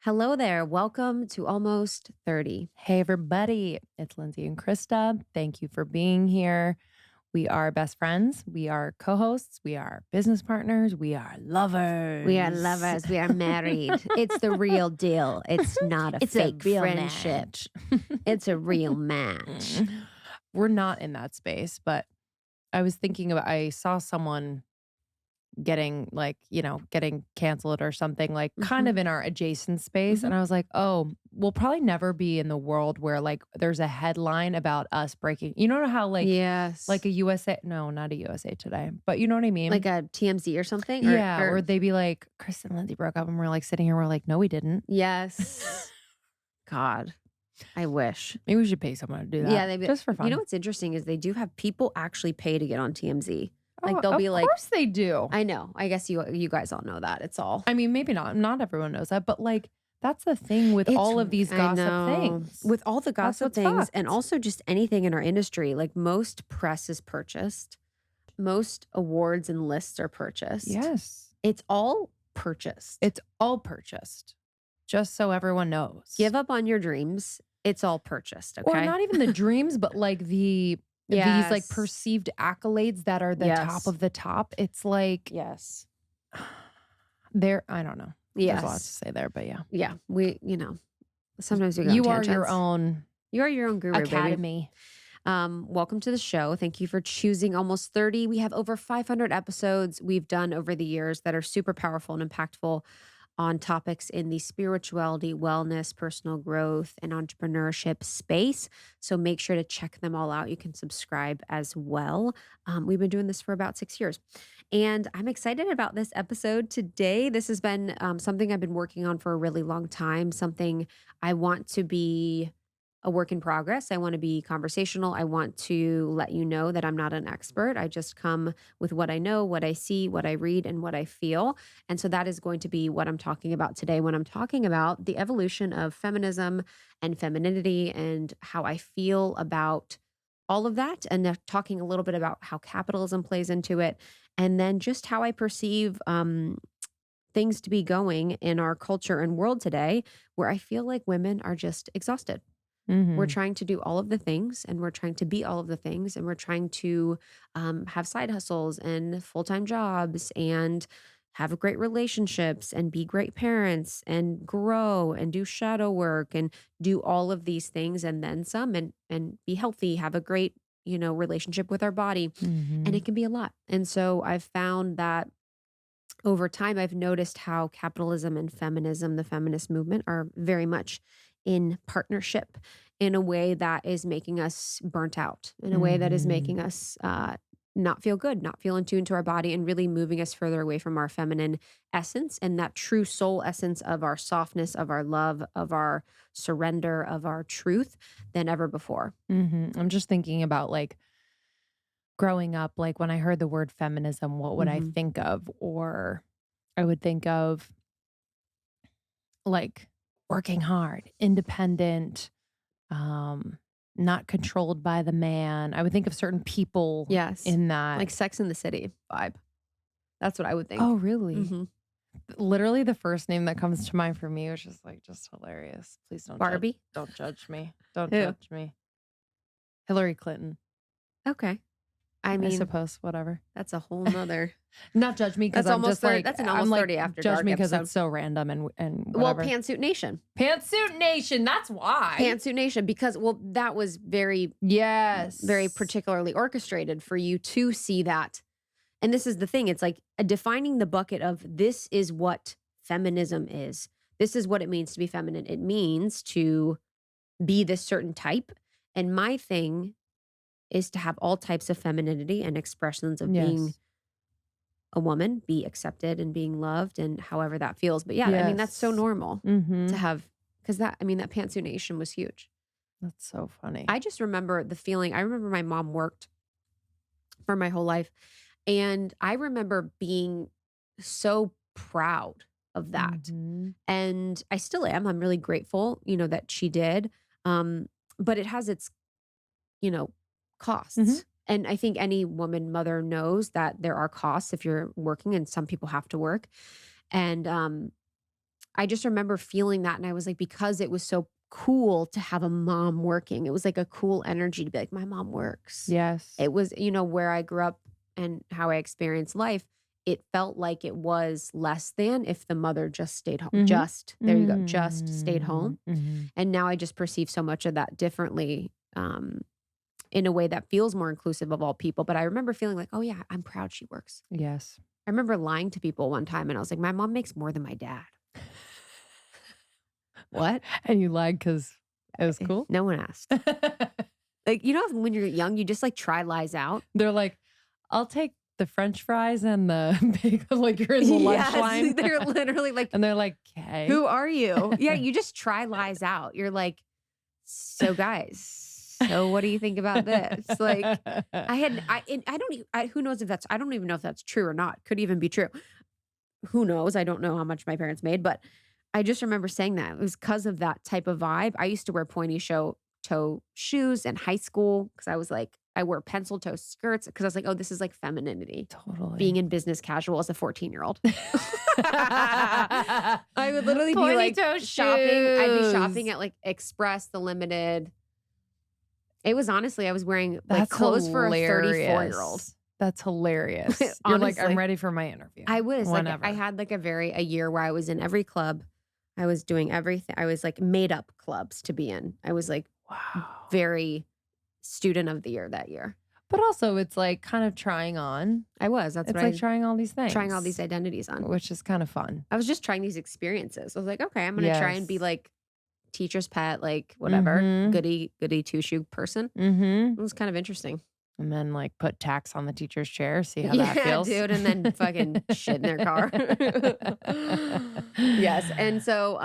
Hello there. Welcome to Almost 30. Hey, everybody. It's Lindsay and Krista. Thank you for being here. We are best friends. We are co hosts. We are business partners. We are lovers. We are lovers. We are married. It's the real deal. It's not a fake real friendship. It's a real match. We're not in that space, but I was thinking about, I saw someone getting getting canceled or something like kind of in our adjacent space. And I was like, oh, we'll probably never be in the world where like there's a headline about us breaking, you know how like Yes. like a USA, no, not a USA Today, but you know what I mean? Like a TMZ or something? Yeah, or they'd be like, Krista and Lindsay broke up, and we're like sitting here, we're like, no, we didn't. Yes. God, I wish. Maybe we should pay someone to do that. Yeah, they'd be, just for fun. You know what's interesting is they do have people actually pay to get on TMZ. Like they'll of be like, course they do. I know. I guess you guys all know that. It's all. I mean, maybe not. Not everyone knows that, but like that's the thing with all of these gossip things. With all the gossip things fucked. and also just anything in our industry, like most press is purchased. Most awards and lists are purchased. Yes. It's all purchased. It's all purchased. Just so everyone knows. Give up on your dreams. It's all purchased. Okay. Or not even the dreams, but like these like perceived accolades that are the top of the top. It's like, yes. I don't know. Yes. There's a lot to say there, but yeah. Yeah. Sometimes we go You on are tangents. you are your own guru, academy. Baby. Welcome to the show. Thank you for choosing Almost 30. We have over 500 episodes we've done over the years that are super powerful and impactful on topics in the spirituality, wellness, personal growth, and entrepreneurship space. So make sure to check them all out. You can subscribe as well. We've been doing this for about 6 years. And I'm excited about this episode today. This has been something I've been working on for a really long time, something I want to be a work in progress. I want to be conversational. I want to let you know that I'm not an expert. I just come with what I know, what I see, what I read, and what I feel. And so that is going to be what I'm talking about today when I'm talking about the evolution of feminism and femininity and how I feel about all of that, and talking a little bit about how capitalism plays into it, and then just how I perceive things to be going in our culture and world today, where I feel like women are just exhausted. We're trying to do all of the things, and we're trying to be all of the things, and we're trying to have side hustles and full-time jobs and have great relationships and be great parents and grow and do shadow work and do all of these things and then some, and be healthy, have a great, relationship with our body. And it can be a lot. And so I've found that over time, I've noticed how capitalism and feminism, the feminist movement, are very much in partnership in a way that is making us burnt out, in a way that is making us not feel good, not feel in tune to our body, and really moving us further away from our feminine essence and that true soul essence of our softness, of our love, of our surrender, of our truth than ever before. I'm just thinking about like growing up, like when I heard the word feminism, what would I think of? Or I would think of like working hard, independent, not controlled by the man. I would think of certain people in that. Like Sex in the City vibe. That's what I would think. Oh, really? Literally the first name that comes to mind for me was just hilarious. Please don't Barbie? Don't judge me. Don't judge me. Hillary Clinton. Okay. I mean, I suppose, whatever. That's a whole nother. Not judge me because I'm just like, that's an almost 30 after dark. Judge me because episode. it's so random and whatever. Well, Pantsuit Nation. Pantsuit Nation. That's why. Pantsuit Nation, because that was very particularly orchestrated for you to see that. And this is the thing. It's like defining the bucket of this is what feminism is. This is what it means to be feminine. It means to be this certain type. And my thing is to have all types of femininity and expressions of being a woman, be accepted and being loved and however that feels. But I mean, that's so normal to have, because that Pantsuit Nation was huge. That's so funny. I just remember the feeling. I remember my mom worked for my whole life. And I remember being so proud of that. And I still am. I'm really grateful, that she did. But it has its, costs. And I think any woman mother knows that there are costs if you're working, and some people have to work. And I just remember feeling that, and I was like, because it was so cool to have a mom working, it was like a cool energy to be like, "My mom works." Yes. It was, where I grew up and how I experienced life, it felt like it was less than if the mother just stayed home. Mhm. Just, there you go, just stayed home. Mhm. And now I just perceive so much of that differently, in a way that feels more inclusive of all people. But I remember feeling like, "Oh, yeah, I'm proud she works." Yes. I remember lying to people one time and I was like, "My mom makes more than my dad." What? And you lied because it was cool? No one asked. Like, when you're young, you just like try lies out. They're like, "I'll take the french fries and the bagel," like you're in the lunch Yes, line. they're literally like, And they're like, "'Kay." "Who are you?" Yeah, you just try lies out. You're like, "So guys, so what do you think about this?" Like, I don't even, who knows if that's, I don't even know if that's true or not. Could even be true. Who knows? I don't know how much my parents made, but I just remember saying that. It was because of that type of vibe. I used to wear pointy toe shoes in high school because I was like, I wore pencil toe skirts because I was like, oh, this is like femininity. Being Totally. in business casual as a 14-year-old. I would literally be Pointy like toe shopping. I'd be shopping shoes. at like Express, the Limited. It was honestly, I was wearing like That's clothes for a 34-year-old. hilarious. That's hilarious. You're like, "I'm Honestly. ready for my interview." I was like, I Whenever. had like a year where I was in every club. I was doing everything. I was like made up clubs to be in. I was like Wow. very student of the year that year. But also it's like kind of trying on. I was. That's It's what like I trying all these trying all these things, identities on. which is kind of fun. I was just trying these experiences. I was like, okay, I'm gonna try and be Yes. like teacher's pet, like whatever, Mhm. goody two shoe person. Mhm. It was kind of interesting. And then, like, put tax on the teacher's chair, see how that Yeah, feels. dude, and then fucking shit in their car. Yes, and so,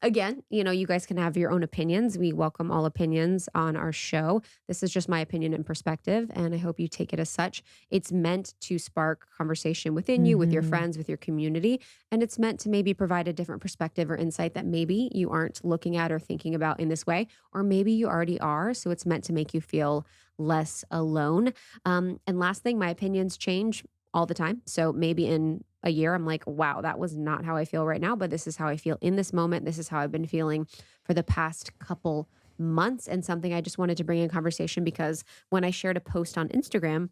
again, you guys can have your own opinions. We welcome all opinions on our show. This is just my opinion and perspective, and I hope you take it as such. It's meant to spark conversation within you, with your Mhm. friends, with your community, and it's meant to maybe provide a different perspective or insight that maybe you aren't looking at or thinking about in this way, or maybe you already are. So it's meant to make you feel less alone. And last thing, my opinions change all the time. So maybe in a year, I'm like, wow, that was not how I feel right now, but this is how I feel in this moment. This is how I've been feeling for the past couple months, and something I just wanted to bring in conversation because when I shared a post on Instagram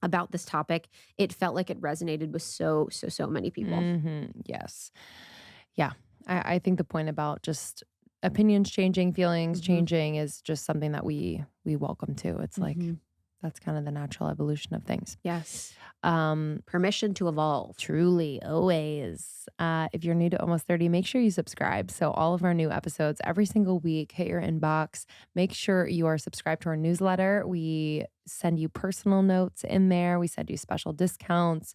about this topic, it felt like it resonated with so many people. Mhm. Yes. Yeah. I think the point about just opinions changing, feelings Hmm. changing is just something that we welcome too. It's like Hmm. that's kind of the natural evolution of things. Yes. Um, Permission to evolve. Truly, always. If you're new to Almost 30, make sure you subscribe. So, all of our new episodes every single week hit your inbox. Make sure you are subscribed to our newsletter. We send you personal notes in there, we send you special discounts,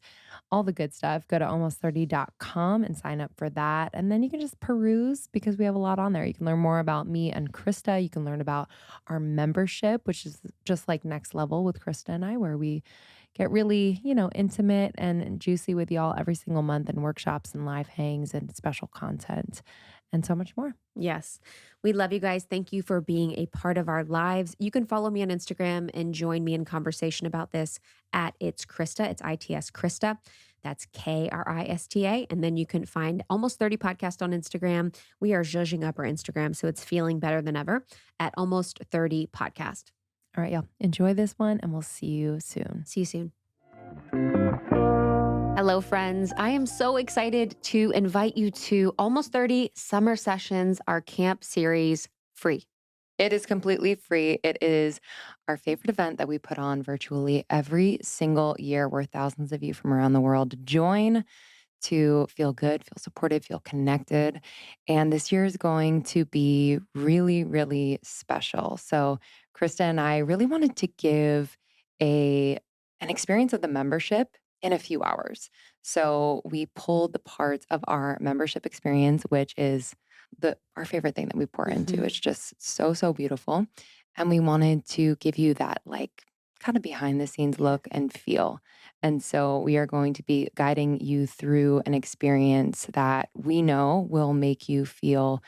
all the good stuff. Go to almost30.com and sign up for that. And then you can just peruse because we have a lot on there. You can learn more about me and Krista. You can learn about our membership, which is just like next level with Krista and I, where we get really, intimate and juicy with y'all every single month, and workshops and live hangs and special content and so much more. Yes. We love you guys. Thank you for being a part of our lives. You can follow me on Instagram and join me in conversation about this at It's Krista. It's ITS Krista. That's Krista. And then you can find Almost 30 Podcast on Instagram. We are zhuzhing up our Instagram, so it's feeling better than ever at Almost 30 Podcast. All right, y'all. Enjoy this one, and we'll see you soon. See you soon. Hello, friends. I am so excited to invite you to Almost 30 Summer Sessions, our camp series, free. It is completely free. It is our favorite event that we put on virtually every single year, where thousands of you from around the world join to feel good, feel supported, feel connected. And this year is going to be really, really special. So Krista and I really wanted to give an experience of the membership in a few hours. So we pulled the parts of our membership experience, which is our favorite thing that we pour into. Mhm. It's just so beautiful. And we wanted to give you that like kind of behind the scenes look and feel. And so we are going to be guiding you through an experience that we know will make you feel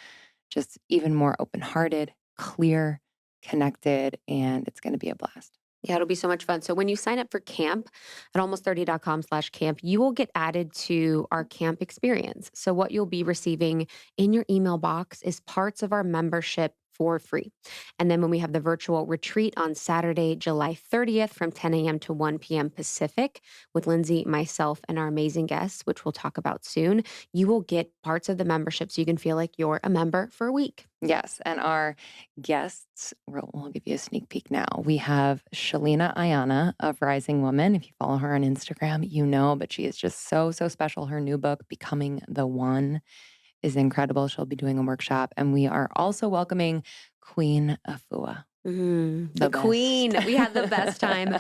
just even more open-hearted, clear, connected, and it's going to be a blast. Yeah, it'll be so much fun. So when you sign up for camp at almost30.com/camp, you will get added to our camp experience. So what you'll be receiving in your email box is parts of our membership for free. And then when we have the virtual retreat on Saturday, July 30th from 10 a.m. to 1 p.m. Pacific with Lindsay, myself, and our amazing guests, which we'll talk about soon, you will get parts of the membership so you can feel like you're a member for a week. Yes. And our guests, we'll give you a sneak peek now. We have Shalina Ayana of Rising Woman. If you follow her on Instagram, you know, but she is just so, so special. Her new book, Becoming the One, is incredible. She'll be doing a workshop. And we are also welcoming Queen Afua. The queen. We had the best time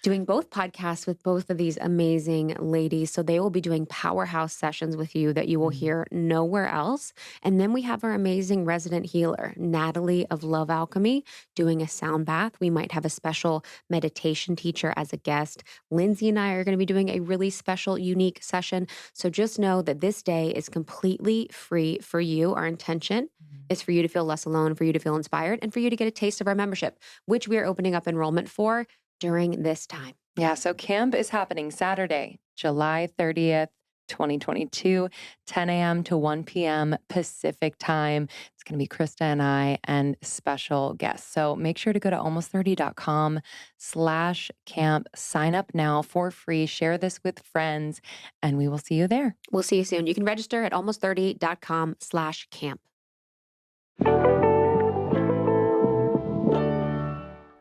doing both podcasts with both of these amazing ladies. So they will be doing powerhouse sessions with you that you will hear nowhere else. And then we have our amazing resident healer, Natalie of Love Alchemy, doing a sound bath. We might have a special meditation teacher as a guest. Lindsay and I are going to be doing a really special, unique session. So just know that this day is completely free for you. Our intention is for you to feel less alone, for you to feel inspired, and for you to get a taste of our membership, which we are opening up enrollment for during this time. Yeah, so camp is happening Saturday, July 30th, 2022, 10 a.m. to 1 p.m. Pacific time. It's going to be Krista and I and special guests. So make sure to go to almost30.com/camp. Sign up now for free. Share this with friends, and we will see you there. We'll see you soon. You can register at almost30.com/camp.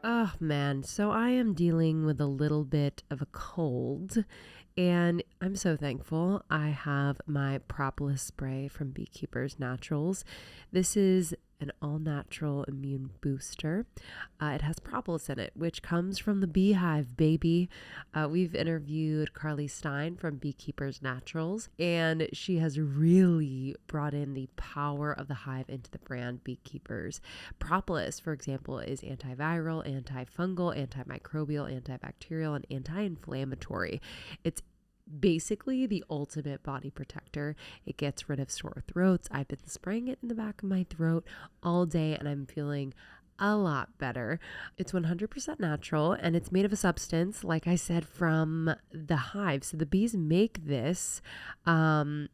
Oh man, so I am dealing with a little bit of a cold, and I'm so thankful I have my propolis spray from Beekeepers Naturals. This is an all-natural immune booster. It has propolis in it, which comes from the beehive, baby. We've interviewed Carly Stein from Beekeepers Naturals, and she has really brought in the power of the hive into the brand Beekeepers. Propolis, for example, is antiviral, antifungal, antimicrobial, antibacterial, and anti-inflammatory. It's basically the ultimate body protector. It gets rid of sore throats. I've been spraying it in the back of my throat all day, and I'm feeling a lot better. It's 100% natural, and it's made of a substance, like I said, from the hive. So the bees make this from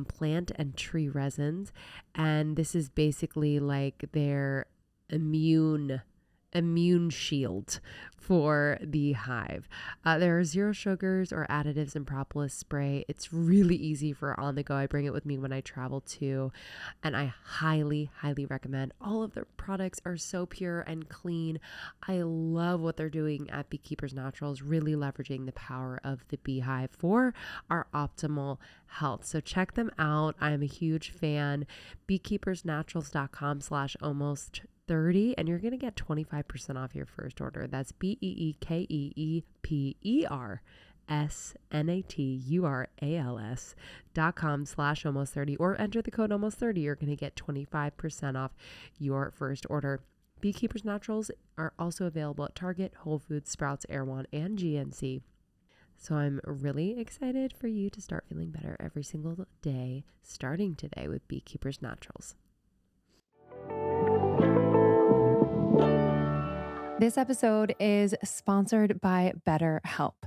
plant and tree resins, and this is basically like their immune shield for the hive. There are zero sugars or additives in propolis spray. It's really easy for on the go. I bring it with me when I travel too, and I highly, highly recommend. All of their products are so pure and clean. I love what they're doing at Beekeepers Naturals, really leveraging the power of the beehive for our optimal health. So check them out. I am a huge fan. beekeepersnaturals.com/almost30, and you're going to get 25% off your first order. That's beekeepersnaturals.com/almost30 or enter the code almost 30. You're going to get 25% off your first order. Beekeepers Naturals are also available at Target, Whole Foods, Sprouts, Erewhon, and GNC. So I'm really excited for you to start feeling better every single day, starting today with Beekeepers Naturals. This episode is sponsored by BetterHelp.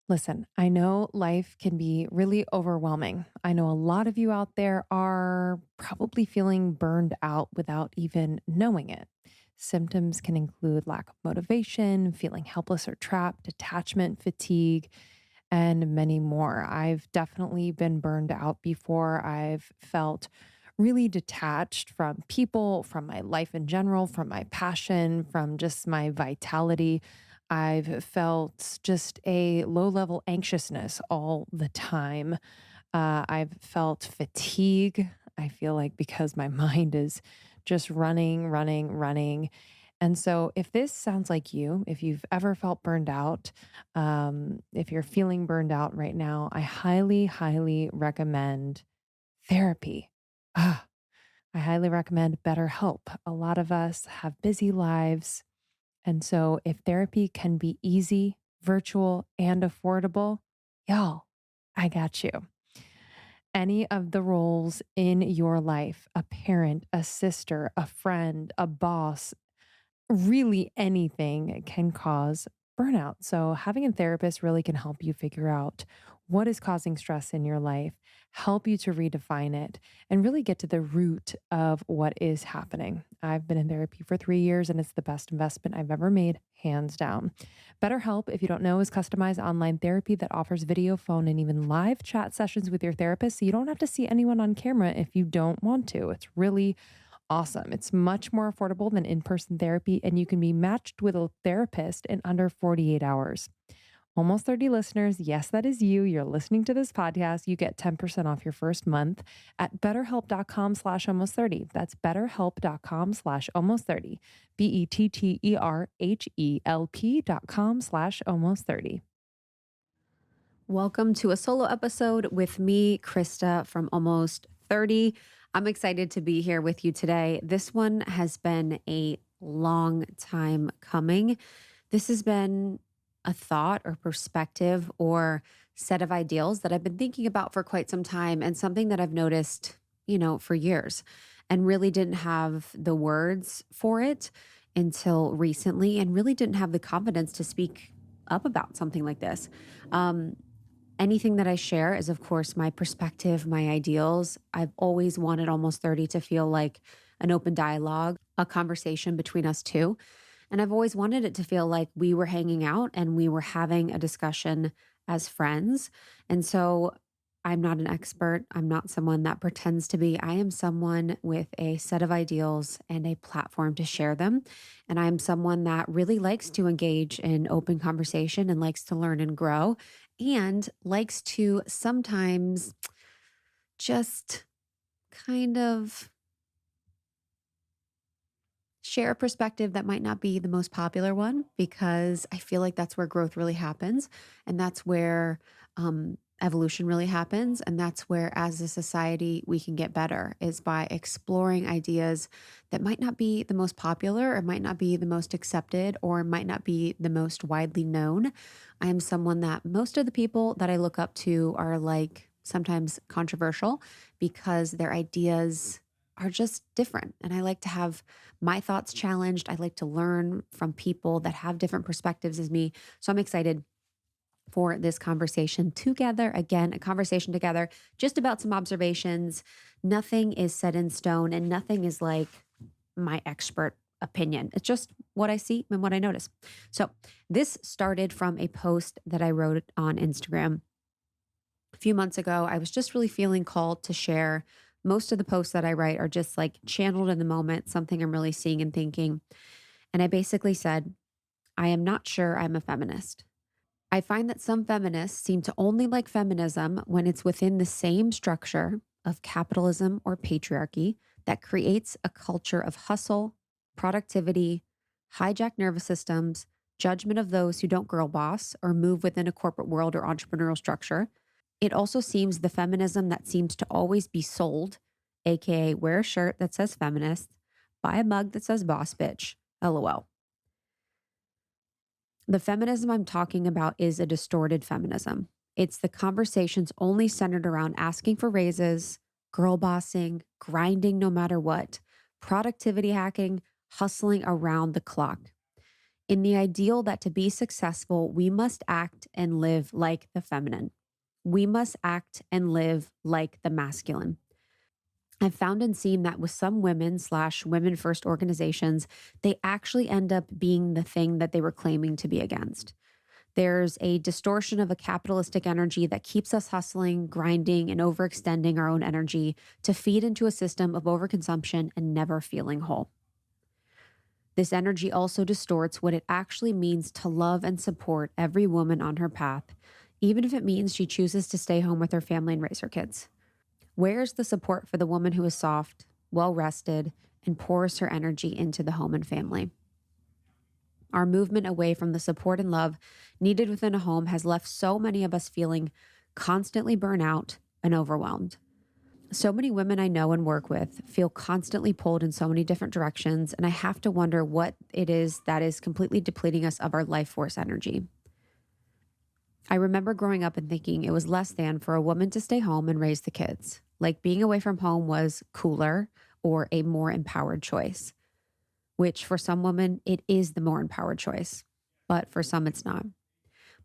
Listen, I know life can be really overwhelming. I know a lot of you out there are probably feeling burned out without even knowing it. Symptoms can include lack of motivation, feeling helpless or trapped, attachment fatigue, and many more. I've definitely been burned out before. I've felt really detached from people, from my life in general, from my passion, from just my vitality. I've felt just a low level anxiousness all the time. I've felt fatigue. I feel like because my mind is just running. And so if this sounds like you, if you've ever felt burned out, if you're feeling burned out right now, I highly, highly recommend therapy. I highly recommend BetterHelp. A lot of us have busy lives. And so if therapy can be easy, virtual, and affordable, y'all, I got you. Any of the roles in your life, a parent, a sister, a friend, a boss, really anything can cause burnout. So, having a therapist really can help you figure out what is causing stress in your life, help you to redefine it, and really get to the root of what is happening. I've been in therapy for 3 years and it's the best investment I've ever made, hands down. BetterHelp, if you don't know, is customized online therapy that offers video, phone, and even live chat sessions with your therapist. So you don't have to see anyone on camera if you don't want to. It's really awesome. It's much more affordable than in person therapy, and you can be matched with a therapist in under 48 hours. Almost 30 listeners, yes, that is you. You're listening to this podcast. You get 10% off your first month at betterhelp.com/almost 30. That's betterhelp.com/almost 30. BETTERHELP.com/almost 30. Welcome to a solo episode with me, Krista from Almost 30. I'm excited to be here with you today. This one has been a long time coming. This has been a thought or perspective or set of ideals that I've been thinking about for quite some time, and something that I've noticed, for years, and really didn't have the words for it until recently, and really didn't have the confidence to speak up about something like this. Um, Anything that I share is, of course, my perspective, my ideals. I've always wanted Almost 30 to feel like an open dialogue, a conversation between us two. And I've always wanted it to feel like we were hanging out and we were having a discussion as friends. And so I'm not an expert. I'm not someone that pretends to be. I am someone with a set of ideals and a platform to share them. And I am someone that really likes to engage in open conversation and likes to learn and grow, and likes to sometimes just kind of share a perspective that might not be the most popular one, because I feel like that's where growth really happens. And that's where evolution really happens. And that's where, as a society, we can get better, is by exploring ideas that might not be the most popular, or might not be the most accepted, or might not be the most widely known. I am someone that most of the people that I look up to are like sometimes controversial, because their ideas are just different. And I like to have my thoughts challenged. I like to learn from people that have different perspectives as me. So I'm excited for this conversation together. Again, a conversation together, just about some observations. Nothing is set in stone, and nothing is like my expert opinion. It's just what I see and what I notice. So this started from a post that I wrote on Instagram a few months ago. I was just really feeling called to share. Most of the posts that I write are just like channeled in the moment, something I'm really seeing and thinking. And I basically said, I am not sure I'm a feminist. I find that some feminists seem to only like feminism when it's within the same structure of capitalism or patriarchy that creates a culture of hustle, productivity, hijacked nervous systems, judgment of those who don't girl boss or move within a corporate world or entrepreneurial structure. It also seems the feminism that seems to always be sold, aka wear a shirt that says feminist, buy a mug that says boss bitch, LOL. The feminism I'm talking about is a distorted feminism. It's the conversations only centered around asking for raises, girl bossing, grinding no matter what, productivity hacking, hustling around the clock. In the ideal that to be successful, we must act and live like the feminine. We must act and live like the masculine. I've found and seen that with some women/women first organizations, they actually end up being the thing that they were claiming to be against. There's a distortion of a capitalistic energy that keeps us hustling, grinding, and overextending our own energy to feed into a system of overconsumption and never feeling whole. This energy also distorts what it actually means to love and support every woman on her path, even if it means she chooses to stay home with her family and raise her kids. Where's the support for the woman who is soft, well-rested, and pours her energy into the home and family? Our movement away from the support and love needed within a home has left so many of us feeling constantly burnt out and overwhelmed. So many women I know and work with feel constantly pulled in so many different directions, and I have to wonder what it is that is completely depleting us of our life force energy. I remember growing up and thinking it was less than for a woman to stay home and raise the kids. Like being away from home was cooler or a more empowered choice. which for some women, it is the more empowered choice, but for some, it's not.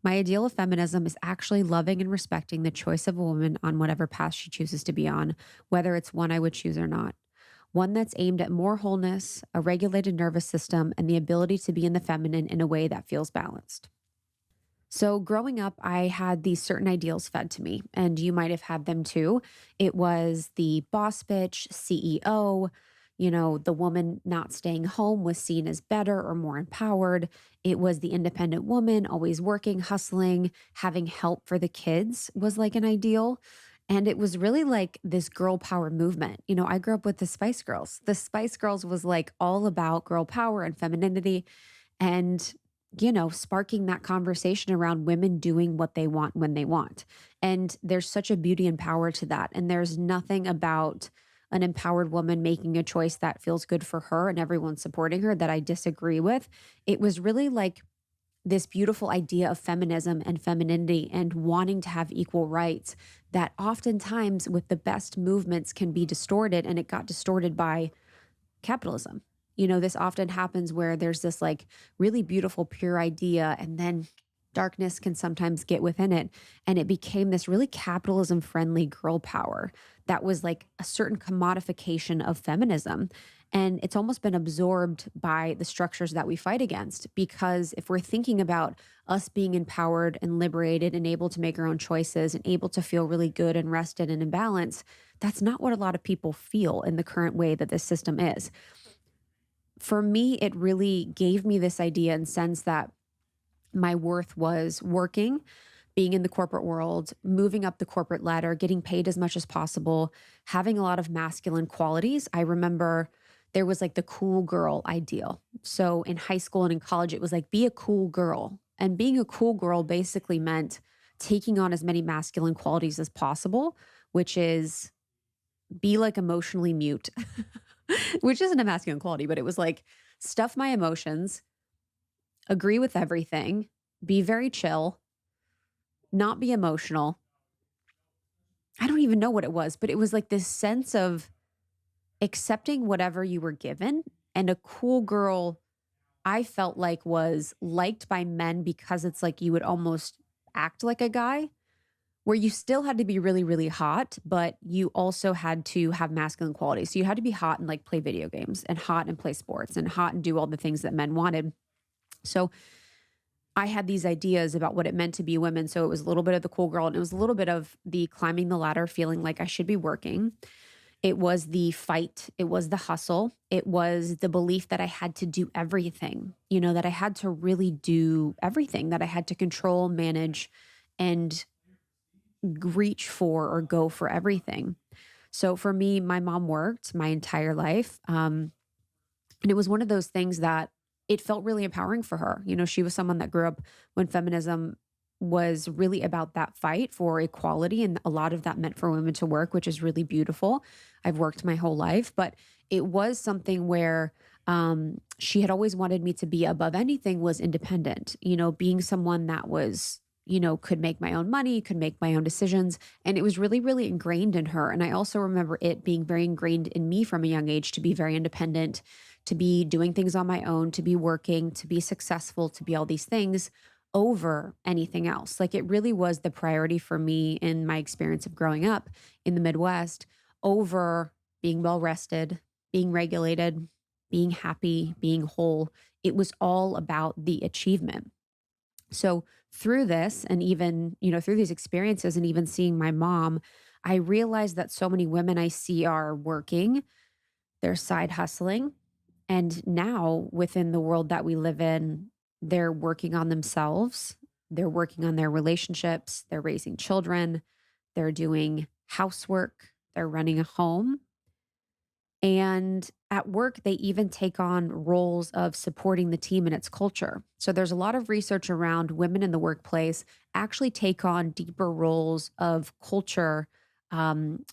My ideal of feminism is actually loving and respecting the choice of a woman on whatever path she chooses to be on, whether it's one I would choose or not. One that's aimed at more wholeness, a regulated nervous system, and the ability to be in the feminine in a way that feels balanced. So, growing up, I had these certain ideals fed to me, and you might have had them too. It was the boss bitch, CEO, the woman not staying home was seen as better or more empowered. It was the independent woman, always working, hustling, having help for the kids was like an ideal. And it was really like this girl power movement. I grew up with the Spice Girls. The Spice Girls was like all about girl power and femininity and sparking that conversation around women doing what they want when they want. And there's such a beauty and power to that. And there's nothing about an empowered woman making a choice that feels good for her and everyone supporting her that I disagree with. It was really like this beautiful idea of feminism and femininity and wanting to have equal rights that oftentimes with the best movements can be distorted, and it got distorted by capitalism. This often happens where there's this like really beautiful, pure idea, and then darkness can sometimes get within it. And it became this really capitalism friendly girl power that was like a certain commodification of feminism. And it's almost been absorbed by the structures that we fight against. Because if we're thinking about us being empowered and liberated and able to make our own choices and able to feel really good and rested and in balance, that's not what a lot of people feel in the current way that this system is. For me, it really gave me this idea and sense that my worth was working, being in the corporate world, moving up the corporate ladder, getting paid as much as possible, having a lot of masculine qualities. I remember there was like the cool girl ideal. So in high school and in college, it was like, be a cool girl. And being a cool girl basically meant taking on as many masculine qualities as possible, which is be like emotionally mute, which isn't a masculine quality, but it was like stuff my emotions, agree with everything, be very chill, not be emotional. I don't even know what it was, but it was like this sense of accepting whatever you were given. And a cool girl, I felt like was liked by men because it's like you would almost act like a guy, where you still had to be really, really hot, but you also had to have masculine qualities. So you had to be hot and like play video games and hot and play sports and hot and do all the things that men wanted. So I had these ideas about what it meant to be women. So it was a little bit of the cool girl and it was a little bit of the climbing the ladder, feeling like I should be working. It was the fight. It was the hustle. It was the belief that I had to do everything, that I had to really do everything, that I had to control, manage, and reach for or go for everything. So for me, my mom worked my entire life. And it was one of those things that it felt really empowering for her. She was someone that grew up when feminism was really about that fight for equality. And a lot of that meant for women to work, which is really beautiful. I've worked my whole life, but it was something where she had always wanted me to be above anything was independent, being someone that was, could make my own money, could make my own decisions. And it was really, really ingrained in her. And I also remember it being very ingrained in me from a young age to be very independent, to be doing things on my own, to be working, to be successful, to be all these things over anything else. Like it really was the priority for me in my experience of growing up in the Midwest over being well rested, being regulated, being happy, being whole. It was all about the achievement. So through this and even, through these experiences and even seeing my mom, I realized that so many women I see are working, they're side hustling. And now within the world that we live in, they're working on themselves, they're working on their relationships, they're raising children, they're doing housework, they're running a home. And at work, they even take on roles of supporting the team and its culture. So there's a lot of research around women in the workplace actually take on deeper roles of culture um,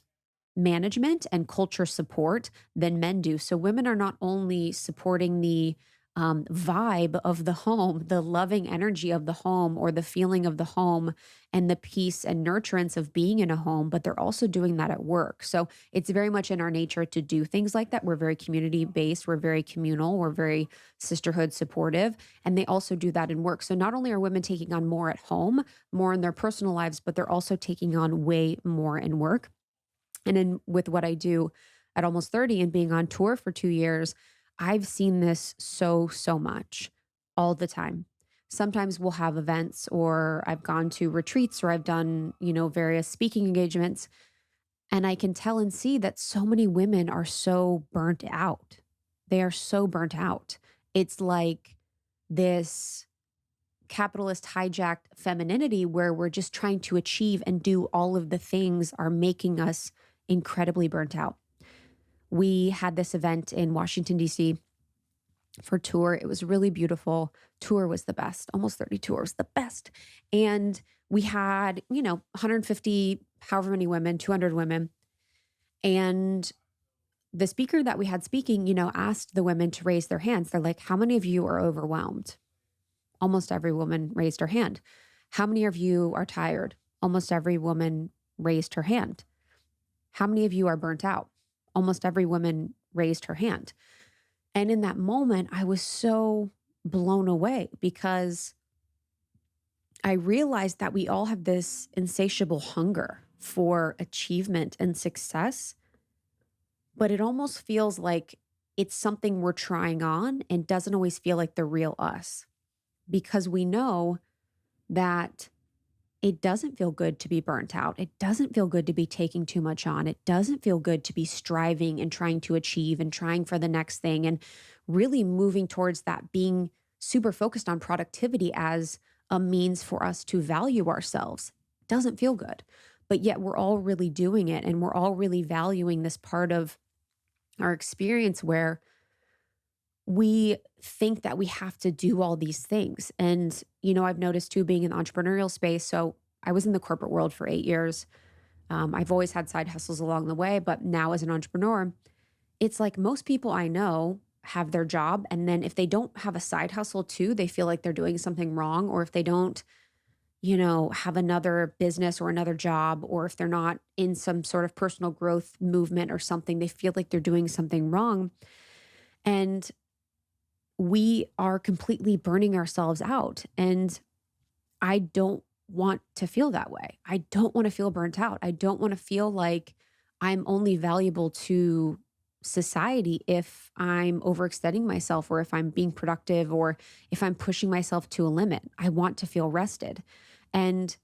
management and culture support than men do. So women are not only supporting the vibe of the home, the loving energy of the home, or the feeling of the home, and the peace and nurturance of being in a home, but they're also doing that at work. So it's very much in our nature to do things like that. We're very community based, we're very communal, we're very sisterhood supportive, and they also do that in work. So not only are women taking on more at home, more in their personal lives, but they're also taking on way more in work. And in with what I do at almost 30 and being on tour for 2 years, I've seen this so much all the time. Sometimes we'll have events, or I've gone to retreats, or I've done, various speaking engagements. And I can tell and see that so many women are so burnt out. They are so burnt out. It's like this capitalist hijacked femininity where we're just trying to achieve and do all of the things are making us incredibly burnt out. We had this event in Washington, D.C. for tour. It was really beautiful. Tour was the best. Almost 30 tours, the best. And we had, 150, however many women, 200 women. And the speaker that we had speaking, asked the women to raise their hands. They're like, how many of you are overwhelmed? Almost every woman raised her hand. How many of you are tired? Almost every woman raised her hand. How many of you are burnt out? Almost every woman raised her hand. And in that moment, I was so blown away because I realized that we all have this insatiable hunger for achievement and success, but it almost feels like it's something we're trying on and doesn't always feel like the real us, because we know that it doesn't feel good to be burnt out. It doesn't feel good to be taking too much on. It doesn't feel good to be striving and trying to achieve and trying for the next thing and really moving towards that, being super focused on productivity as a means for us to value ourselves. It doesn't feel good. But yet we're all really doing it, and we're all really valuing this part of our experience where we think that we have to do all these things. And, I've noticed too, being in the entrepreneurial space. So I was in the corporate world for 8 years. I've always had side hustles along the way, but now as an entrepreneur, it's like most people I know have their job. And then if they don't have a side hustle too, they feel like they're doing something wrong. Or if they don't, have another business or another job, or if they're not in some sort of personal growth movement or something, they feel like they're doing something wrong. And we are completely burning ourselves out. And I don't want to feel that way. I don't want to feel burnt out. I don't want to feel like I'm only valuable to society if I'm overextending myself, or if I'm being productive, or if I'm pushing myself to a limit. I want to feel rested. And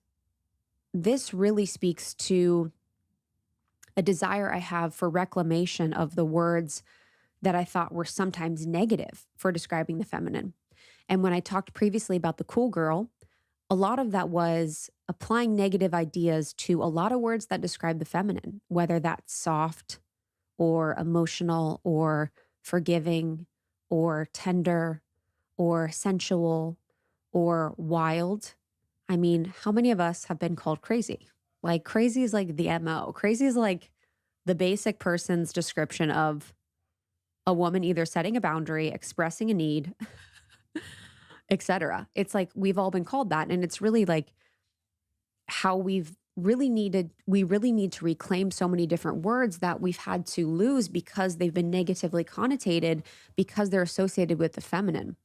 this really speaks to a desire I have for reclamation of the words that I thought were sometimes negative for describing the feminine. And when I talked previously about the cool girl, a lot of that was applying negative ideas to a lot of words that describe the feminine, whether that's soft or emotional or forgiving or tender or sensual or wild. I mean, how many of us have been called crazy? Like, crazy is like the MO. Crazy is like the basic person's description of a woman either setting a boundary, expressing a need, etc. It's like we've all been called that. And it's really like how we really need to reclaim so many different words that we've had to lose because they've been negatively connotated because they're associated with the feminine.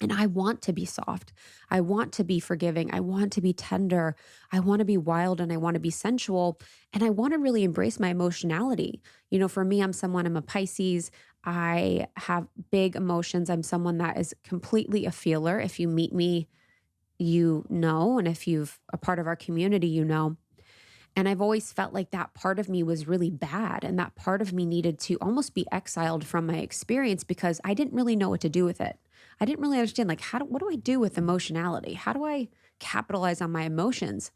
And I want to be soft. I want to be forgiving. I want to be tender. I want to be wild, and I want to be sensual. And I want to really embrace my emotionality. For me, I'm a Pisces. I have big emotions. I'm someone that is completely a feeler. If you meet me, and if you've a part of our community, And I've always felt like that part of me was really bad. And that part of me needed to almost be exiled from my experience because I didn't really know what to do with it. I didn't really understand, like, what do I do with emotionality? How do I capitalize on my emotions?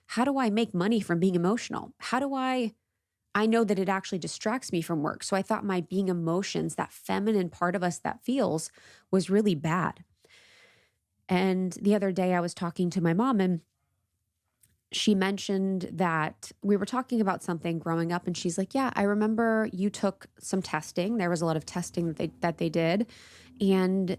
How do I make money from being emotional? I know that it actually distracts me from work. So I thought my being emotions, that feminine part of us that feels, was really bad. And the other day I was talking to my mom, and she mentioned that we were talking about something growing up, and she's like, "Yeah, I remember you took some testing. There was a lot of testing that they did, and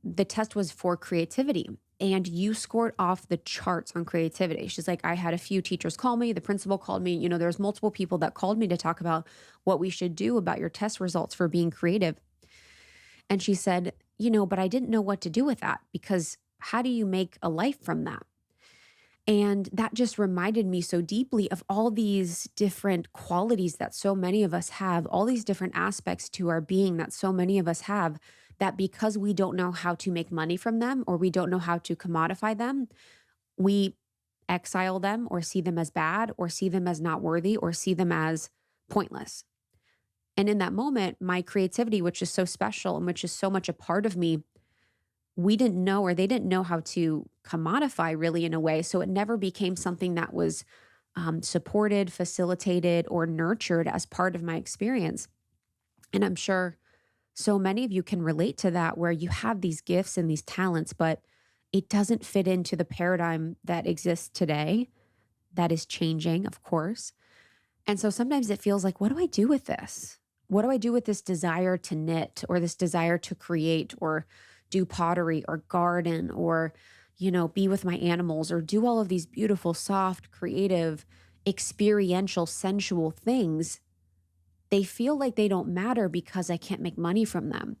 the test was for creativity. And you scored off the charts on creativity." She's like, "I had a few teachers call me, the principal called me, there's multiple people that called me to talk about what we should do about your test results for being creative." And she said, "But I didn't know what to do with that, because how do you make a life from that?" And that just reminded me so deeply of all these different qualities that so many of us have, all these different aspects to our being that so many of us have, that because we don't know how to make money from them, or we don't know how to commodify them, we exile them, or see them as bad, or see them as not worthy, or see them as pointless. And in that moment, my creativity, which is so special and which is so much a part of me, we didn't know, or they didn't know how to commodify really in a way. So it never became something that was supported, facilitated, or nurtured as part of my experience. And I'm sure so many of you can relate to that, where you have these gifts and these talents, but it doesn't fit into the paradigm that exists today, that is changing, of course. And so sometimes it feels like, what do I do with this? What do I do with this desire to knit, or this desire to create, or do pottery, or garden, or, be with my animals, or do all of these beautiful, soft, creative, experiential, sensual things? They feel like they don't matter because I can't make money from them.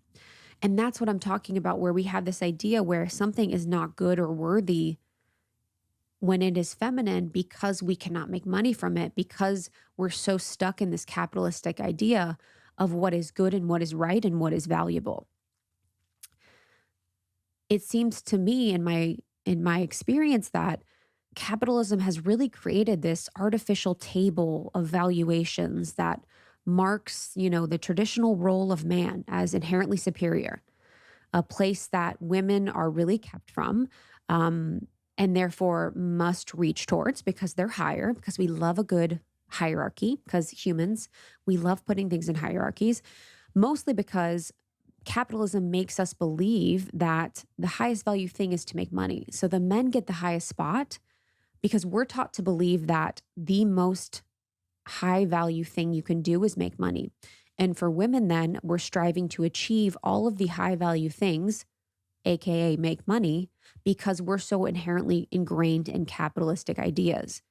And that's what I'm talking about, where we have this idea where something is not good or worthy when it is feminine, because we cannot make money from it, because we're so stuck in this capitalistic idea of what is good and what is right and what is valuable. It seems to me, in my experience, that capitalism has really created this artificial table of valuations that marks, the traditional role of man as inherently superior, a place that women are really kept from, and therefore must reach towards, because they're higher, because we love a good hierarchy, because humans, we love putting things in hierarchies, mostly because capitalism makes us believe that the highest value thing is to make money. So the men get the highest spot, because we're taught to believe that the most high value thing you can do is make money. And for women, then we're striving to achieve all of the high value things, AKA make money, because we're so inherently ingrained in capitalistic ideas.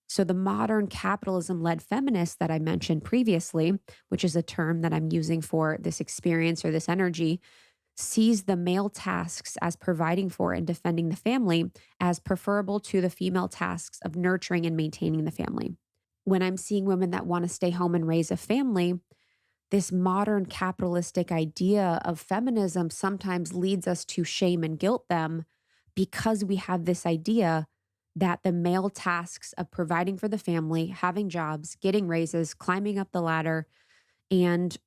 So the modern capitalism led feminists that I mentioned previously, which is a term that I'm using for this experience or this energy, sees the male tasks as providing for and defending the family as preferable to the female tasks of nurturing and maintaining the family. When I'm seeing women that want to stay home and raise a family, this modern capitalistic idea of feminism sometimes leads us to shame and guilt them, because we have this idea that the male tasks of providing for the family, having jobs, getting raises, climbing up the ladder, and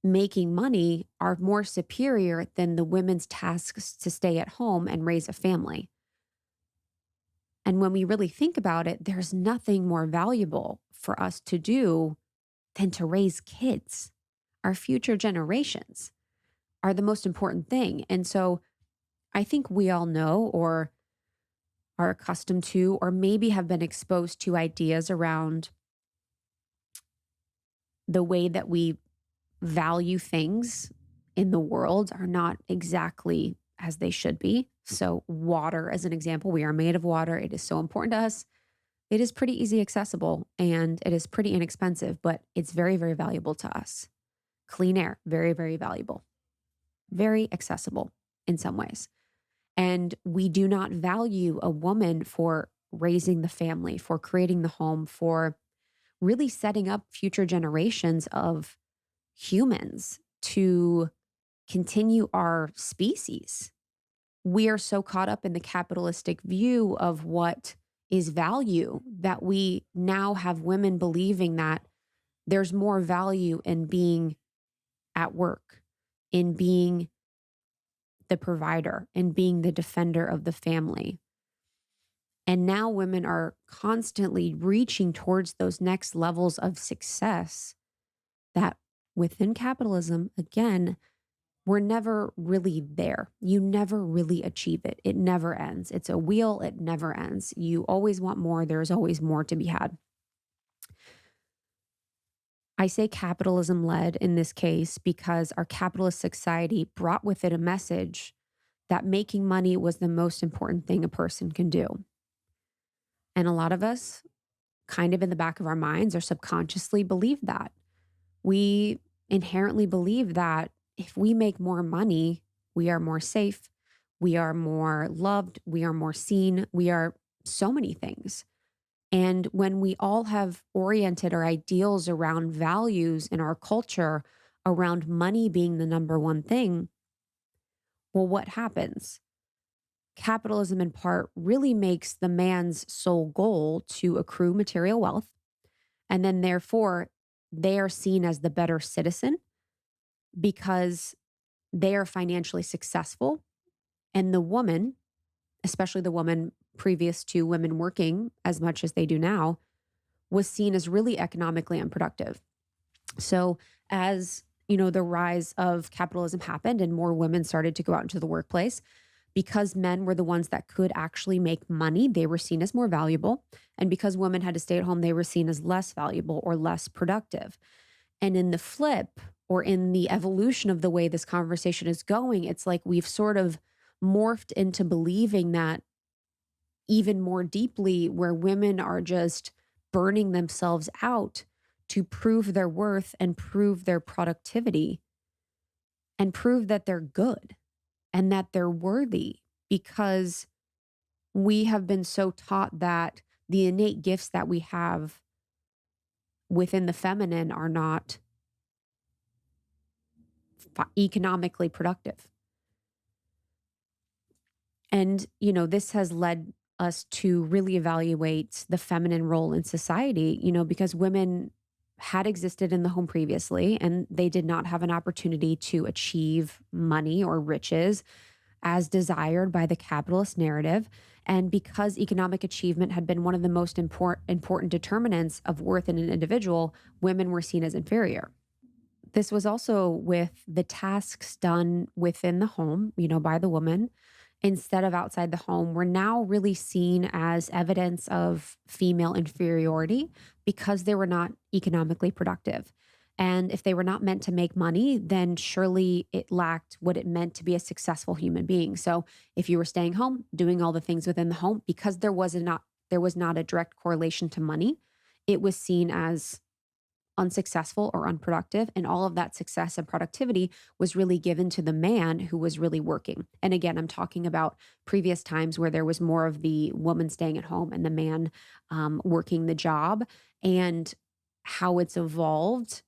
making money are more superior than the women's tasks to stay at home and raise a family. And when we really think about it, there's nothing more valuable for us to do than to raise kids. Our future generations are the most important thing. And so I think we all know, or are accustomed to, or maybe have been exposed to ideas around the way that we value things in the world are not exactly as they should be. So, water, as an example, we are made of water. It is so important to us. It is pretty easy accessible, and it is pretty inexpensive, but it's very, very valuable to us. Clean air, very, very valuable, very accessible in some ways. And we do not value a woman for raising the family, for creating the home, for really setting up future generations of humans to continue our species. We are so caught up in the capitalistic view of what is value that we now have women believing that there's more value in being at work, in being the provider, in being the defender of the family. And now women are constantly reaching towards those next levels of success that within capitalism, again, we're never really there. You never really achieve it. It never ends. It's a wheel, it never ends. You always want more, there's always more to be had. I say capitalism led in this case because our capitalist society brought with it a message that making money was the most important thing a person can do. And a lot of us, kind of in the back of our minds or subconsciously, believe that. We inherently believe that if we make more money, we are more safe, we are more loved, we are more seen, we are so many things. And when we all have oriented our ideals around values in our culture, around money being the number one thing, well, what happens? Capitalism, in part, really makes the man's sole goal to accrue material wealth. And then, therefore, they are seen as the better citizen because they are financially successful. And the woman, especially the woman previous to women working as much as they do now, was seen as really economically unproductive. So, as the rise of capitalism happened and more women started to go out into the workplace, because men were the ones that could actually make money, they were seen as more valuable. And because women had to stay at home, they were seen as less valuable or less productive. And in the flip, or in the evolution of the way this conversation is going, it's like we've sort of morphed into believing that even more deeply, where women are just burning themselves out to prove their worth and prove their productivity and prove that they're good and that they're worthy, because we have been so taught that the innate gifts that we have within the feminine are not economically productive. And, this has led us to really evaluate the feminine role in society, because women had existed in the home previously and they did not have an opportunity to achieve money or riches as desired by the capitalist narrative. And because economic achievement had been one of the most important determinants of worth in an individual, women were seen as inferior. This was also with the tasks done within the home, by the woman instead of outside the home, were now really seen as evidence of female inferiority because they were not economically productive. And if they were not meant to make money, then surely it lacked what it meant to be a successful human being. So if you were staying home, doing all the things within the home, because there was not a direct correlation to money, it was seen as unsuccessful or unproductive. And all of that success and productivity was really given to the man who was really working. And again, I'm talking about previous times where there was more of the woman staying at home and the man working the job, and how it's evolved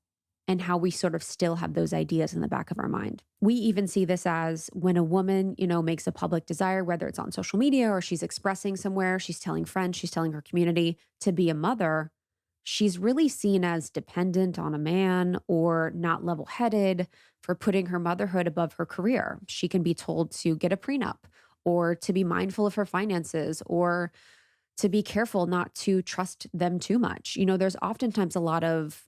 and how we sort of still have those ideas in the back of our mind. We even see this as when a woman, makes a public desire, whether it's on social media or she's expressing somewhere, she's telling friends, she's telling her community to be a mother, she's really seen as dependent on a man or not level headed for putting her motherhood above her career. She can be told to get a prenup or to be mindful of her finances or to be careful not to trust them too much. There's oftentimes a lot of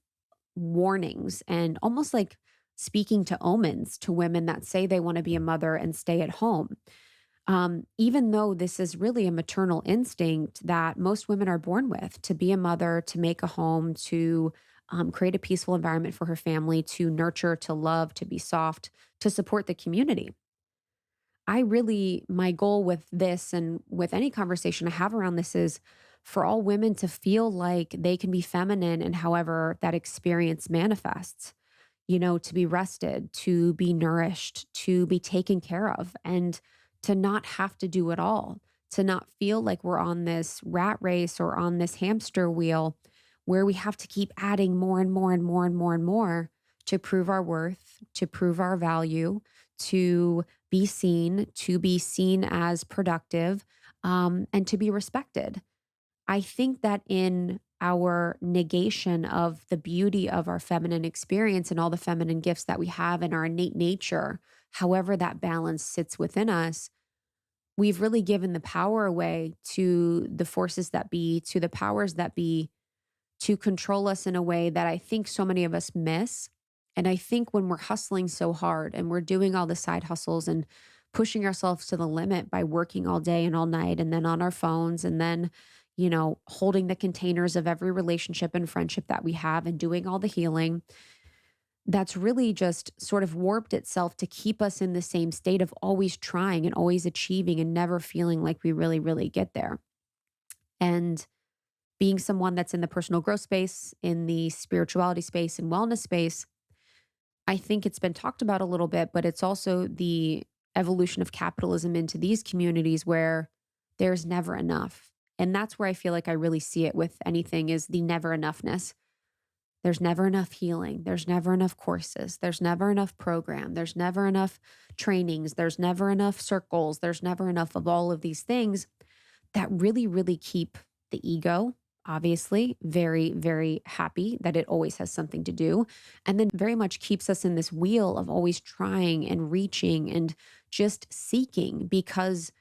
warnings and almost like speaking to omens to women that say they want to be a mother and stay at home. Even though this is really a maternal instinct that most women are born with, to be a mother, to make a home, to create a peaceful environment for her family, to nurture, to love, to be soft, to support the community. My goal with this and with any conversation I have around this is for all women to feel like they can be feminine and however that experience manifests, to be rested, to be nourished, to be taken care of, and to not have to do it all, to not feel like we're on this rat race or on this hamster wheel where we have to keep adding more and more and more and more and more to prove our worth, to prove our value, to be seen as productive, and to be respected. I think that in our negation of the beauty of our feminine experience and all the feminine gifts that we have in our innate nature, however that balance sits within us, we've really given the power away to the forces that be, to the powers that be, to control us in a way that I think so many of us miss. And I think when we're hustling so hard and we're doing all the side hustles and pushing ourselves to the limit by working all day and all night and then on our phones and then, holding the containers of every relationship and friendship that we have and doing all the healing, that's really just sort of warped itself to keep us in the same state of always trying and always achieving and never feeling like we really, really get there. And being someone that's in the personal growth space, in the spirituality space, and wellness space, I think it's been talked about a little bit, but it's also the evolution of capitalism into these communities where there's never enough. And that's where I feel like I really see it with anything is the never enoughness. There's never enough healing. There's never enough courses. There's never enough program. There's never enough trainings. There's never enough circles. There's never enough of all of these things that really, really keep the ego, obviously, very, very happy that it always has something to do. And then very much keeps us in this wheel of always trying and reaching and just seeking because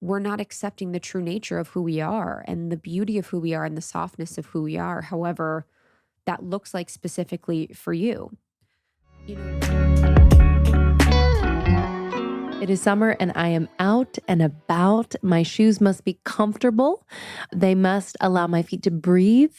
we're not accepting the true nature of who we are and the beauty of who we are and the softness of who we are, however that looks like specifically for you. You know. It is summer and I am out and about. My shoes must be comfortable. They must allow my feet to breathe.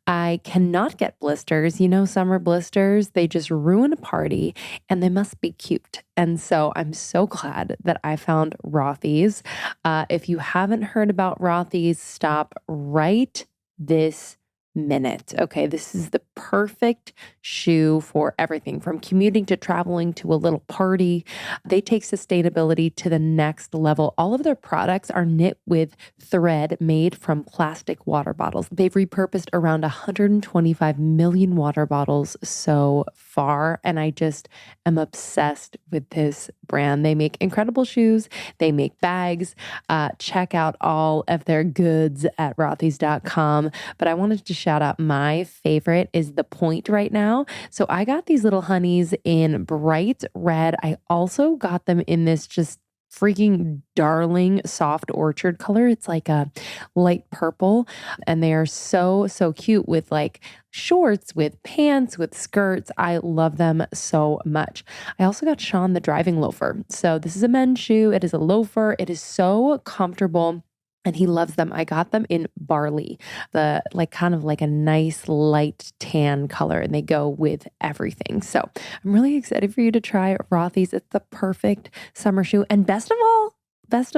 I cannot get blisters. Summer blisters, they just ruin a party and they must be cute. And so I'm so glad that I found Rothy's. If you haven't heard about Rothy's, stop right this minute. Okay, this is the perfect shoe for everything from commuting to traveling to a little party. They take sustainability to the next level. All of their products are knit with thread made from plastic water bottles. They've repurposed around 125 million water bottles so far, and I just am obsessed with this brand. They make incredible shoes. They make bags. Check out all of their goods at rothys.com. But I wanted to shout out my favorite is the Point right now. So I got these little honeys in bright red. I also got them in this just freaking darling soft orchard color. It's like a light purple and they are so, so cute with like shorts, with pants, with skirts. I love them so much. I also got Sean the driving loafer. So this is a men's shoe. It is a loafer. It is so comfortable. And he loves them. I got them in barley, the kind of like a nice light tan color, and they go with everything. So I'm really excited for you to try Rothy's. It's the perfect summer shoe. And best of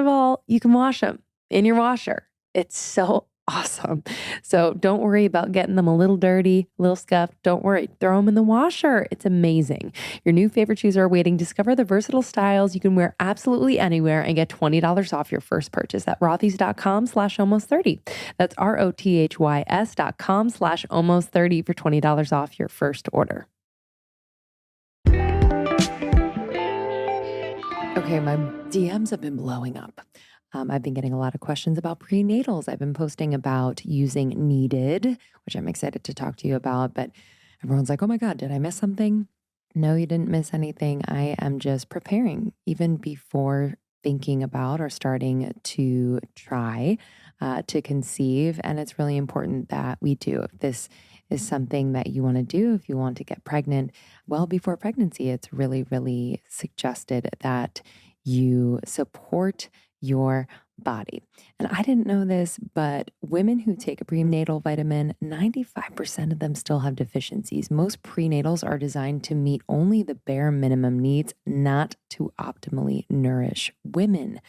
all, you can wash them in your washer. It's so awesome. So don't worry about getting them a little dirty, a little scuffed. Don't worry. Throw them in the washer. It's amazing. Your new favorite shoes are awaiting. Discover the versatile styles you can wear absolutely anywhere and get $20 off your first purchase at rothys.com/almost30. That's rothys.com/almost30 for $20 off your first order. Okay, my DMs have been blowing up. I've been getting a lot of questions about prenatals. I've been posting about using Needed, which I'm excited to talk to you about, but everyone's like, oh my God, did I miss something? No, you didn't miss anything. I am just preparing even before thinking about or starting to try to conceive. And it's really important that we do. If this is something that you want to do, if you want to get pregnant well before pregnancy, it's really, really suggested that you support your body. And I didn't know this, but women who take a prenatal vitamin, 95% of them still have deficiencies. Most prenatals are designed to meet only the bare minimum needs, not to optimally nourish women.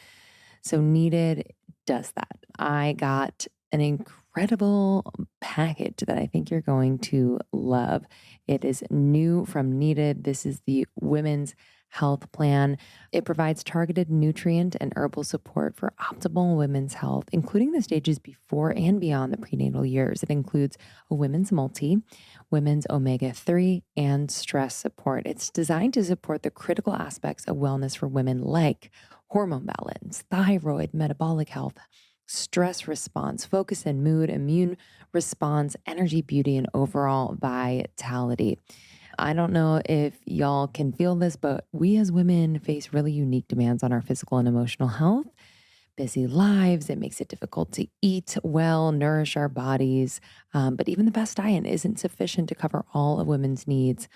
So Needed does that. I got an incredible package that I think you're going to love. It is new from Needed. This is the Women's Health Plan. It provides targeted nutrient and herbal support for optimal women's health, including the stages before and beyond the prenatal years. It includes a women's multi, women's omega-3, and stress support. It's designed to support the critical aspects of wellness for women like hormone balance, thyroid, metabolic health, stress response, focus and mood, immune response, energy, beauty, and overall vitality. I don't know if y'all can feel this, but we as women face really unique demands on our physical and emotional health. Busy lives, it makes it difficult to eat well, nourish our bodies. But even the best diet isn't sufficient to cover all of women's needs.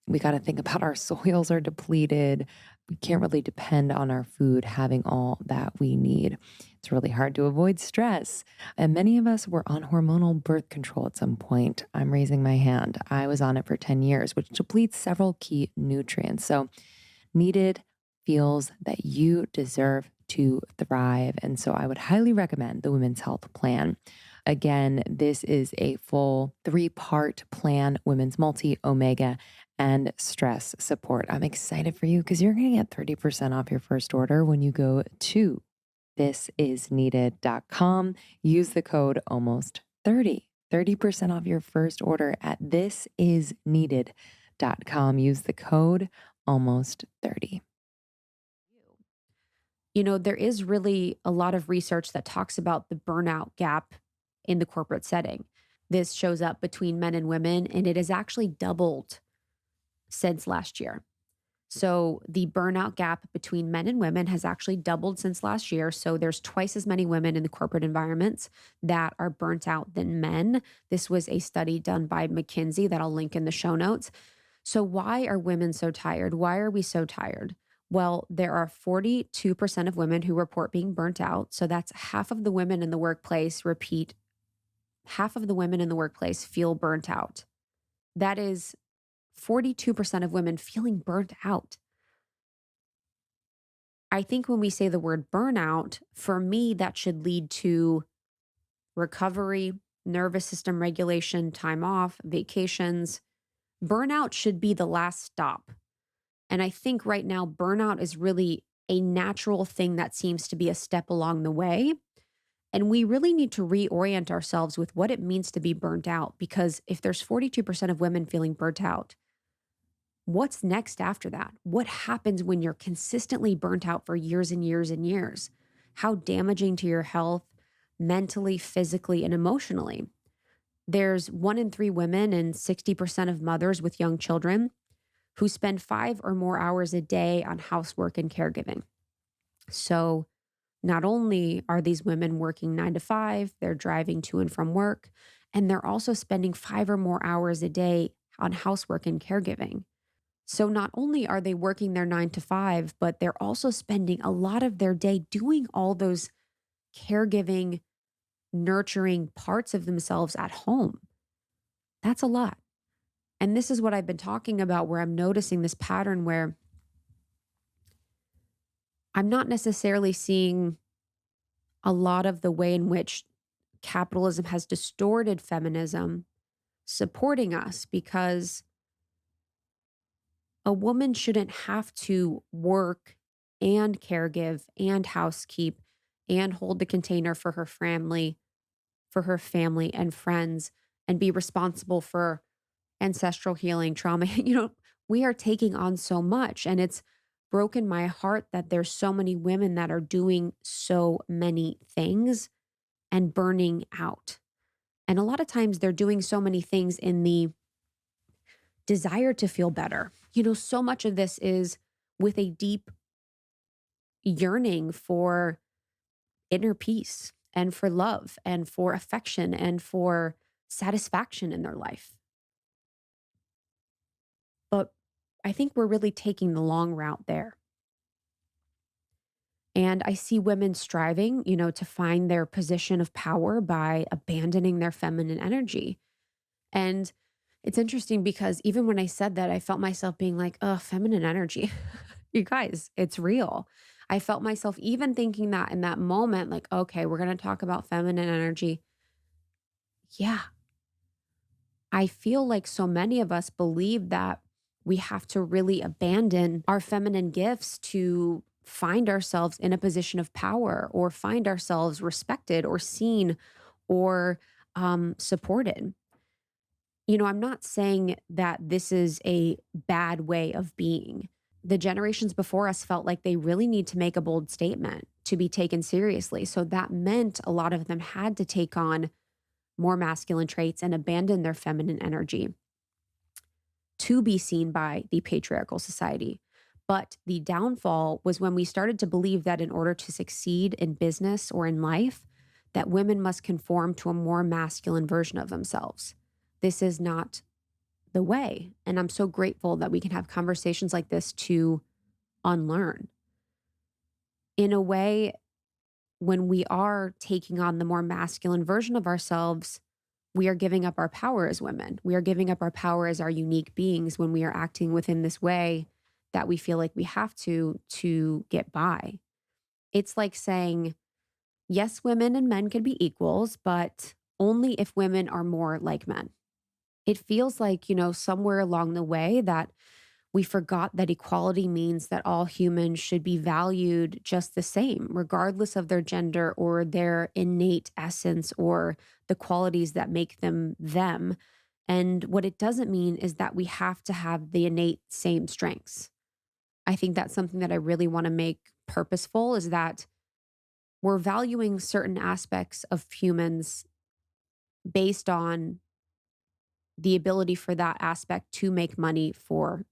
We got to think about our soils are depleted. We can't really depend on our food having all that we need. It's really hard to avoid stress. And many of us were on hormonal birth control at some point. I'm raising my hand. I was on it for 10 years, which depletes several key nutrients. So Needed feels that you deserve to thrive. And so I would highly recommend the Women's Health Plan. Again, this is a full 3-part plan, women's multi, omega, and stress support. I'm excited for you because you're going to get 30% off your first order when you go to thisisneeded.com. Use the code almost30. 30% off your first order at thisisneeded.com. Use the code almost30. You know, there is really a lot of research that talks about the burnout gap in the corporate setting. This shows up between men and women, and it has actually doubled since last year. So the burnout gap between men and women has actually doubled since last year. So there's twice as many women in the corporate environments that are burnt out than men. This was a study done by McKinsey that I'll link in the show notes. So why are women so tired? Why are we so tired? Well, there are 42% of women who report being burnt out. So that's half of the women in the workplace half of the women in the workplace feel burnt out. That is 42% of women feeling burnt out. I think when we say the word burnout, for me, that should lead to recovery, nervous system regulation, time off, vacations. Burnout should be the last stop. And I think right now, burnout is really a natural thing that seems to be a step along the way. And we really need to reorient ourselves with what it means to be burnt out. Because if there's 42% of women feeling burnt out, what's next after that? What happens when you're consistently burnt out for years and years and years? How damaging to your health, mentally, physically, and emotionally. There's 1 in 3 women and 60% of mothers with young children who spend 5 or more hours a day on housework and caregiving. So not only are these women working 9 to 5, they're driving to and from work, and they're also spending 5 or more hours a day on housework and caregiving. So not only are they working their 9 to 5, but they're also spending a lot of their day doing all those caregiving, nurturing parts of themselves at home. That's a lot. And this is what I've been talking about, where I'm noticing this pattern where I'm not necessarily seeing a lot of the way in which capitalism has distorted feminism supporting us, because a woman shouldn't have to work and caregive and housekeep and hold the container for her family and friends, and be responsible for ancestral healing, trauma. We are taking on so much, and it's broken my heart that there's so many women that are doing so many things and burning out. And a lot of times they're doing so many things in the desire to feel better. So much of this is with a deep yearning for inner peace and for love and for affection and for satisfaction in their life. But I think we're really taking the long route there. And I see women striving, to find their position of power by abandoning their feminine energy. And it's interesting because even when I said that, I felt myself being like, oh, feminine energy. You guys, it's real. I felt myself even thinking that in that moment, like, okay, we're going to talk about feminine energy. Yeah. I feel like so many of us believe that we have to really abandon our feminine gifts to find ourselves in a position of power, or find ourselves respected or seen or supported. I'm not saying that this is a bad way of being. The generations before us felt like they really need to make a bold statement to be taken seriously. So that meant a lot of them had to take on more masculine traits and abandon their feminine energy to be seen by the patriarchal society. But the downfall was when we started to believe that in order to succeed in business or in life, that women must conform to a more masculine version of themselves. This is not the way. And I'm so grateful that we can have conversations like this to unlearn. In a way, when we are taking on the more masculine version of ourselves, we are giving up our power as women. We are giving up our power as our unique beings when we are acting within this way that we feel like we have to get by. It's like saying, yes, women and men can be equals, but only if women are more like men. It feels like, somewhere along the way that we forgot that equality means that all humans should be valued just the same, regardless of their gender or their innate essence or the qualities that make them them. And what it doesn't mean is that we have to have the innate same strengths. I think that's something that I really want to make purposeful is that we're valuing certain aspects of humans based on the ability for that aspect to make money for,